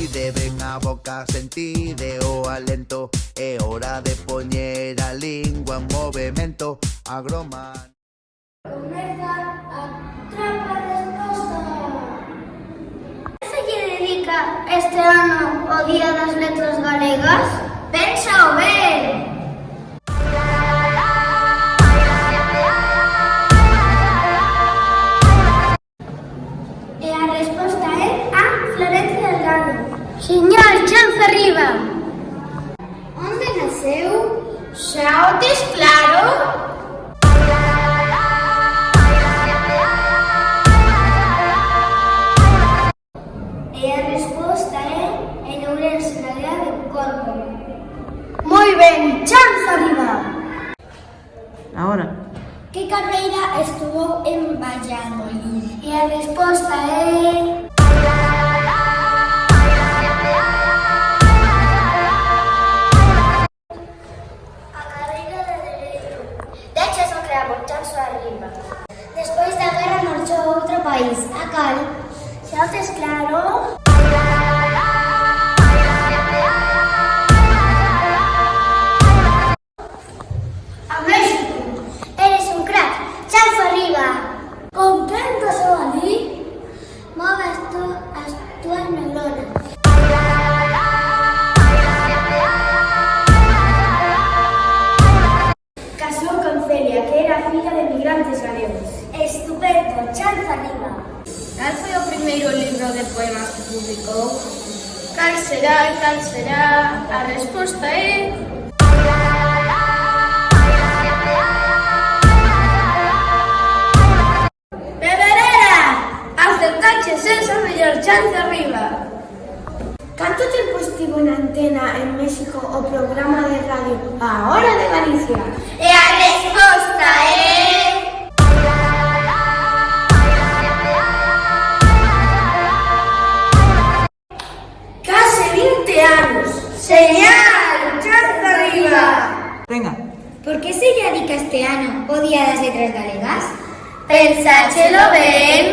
pide, ven a boca, sentide o alento. É hora de poñer a lingua en movimento. Agroman. Comeza a trapa resposta. Se lle dedica este ano o Día das Letras Galegas? Pénsao ben! E a resposta é a Florencia Delgado. Señor, chanza arriba! Onde naceu? Xa o tes claro? E a resposta é en Ourense, na aldea de Córdoba. Moi ben, chanza arriba! Ahora. Que carreira estudou en Valladolid? E a resposta é... a carreira de Dereito. Deixas o cravo, chanza arriba. Despois da guerra marchou a outro país. A cal? Xa o tes claro? A México. Eres un crack. Chanza arriba. Con quen pasou ali? Move as túas neuronas. Casou con Celia, que era filla de migrantes galegos. Estupendo. Chanza arriba. Cal foi o primeiro libro de poemas que publicou? Cal será? Cal será? A resposta é... Pedrera! Acertaches esa mellor, chanza arriba! Canto tempo estivo na antena en México o programa de radio A Hora de Galicia? E a resposta é... Case 20 anos. Señal! Chanza arriba! Venga. Por que se lle dedica este ano o Día das Letras Galegas? Pensáchelo ben?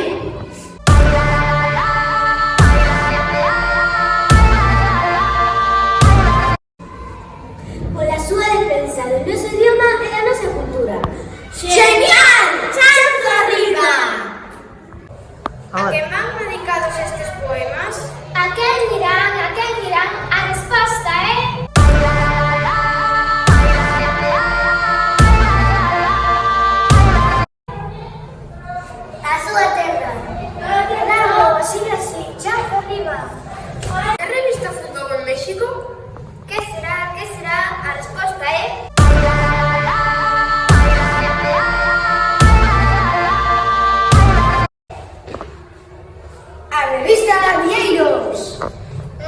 Pola súa defensa do noso idioma e da nosa cultura. Genial! Chanza arriba! A Ahora. que van dedicados estes poemas? A quen dirán? A quen dirán? A resposta é... a súa terra. Bravo, sigue así, chanza arriba. Que revista fundou en México? Que será? Que será? A resposta é... A revista Vieiros.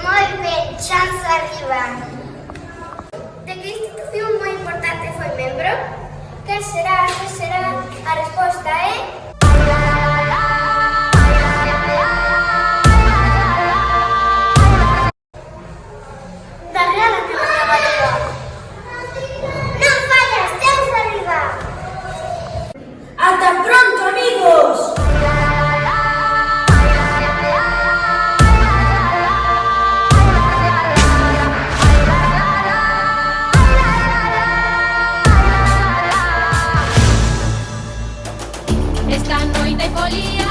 Moi ben, chanza arriba. De que institución moi importante foi membro? Que será? Que será? A resposta é... da Real Academia Galega. Non fallas, chanza arriba. ¡Hasta pronto, amigos! Esta noite polía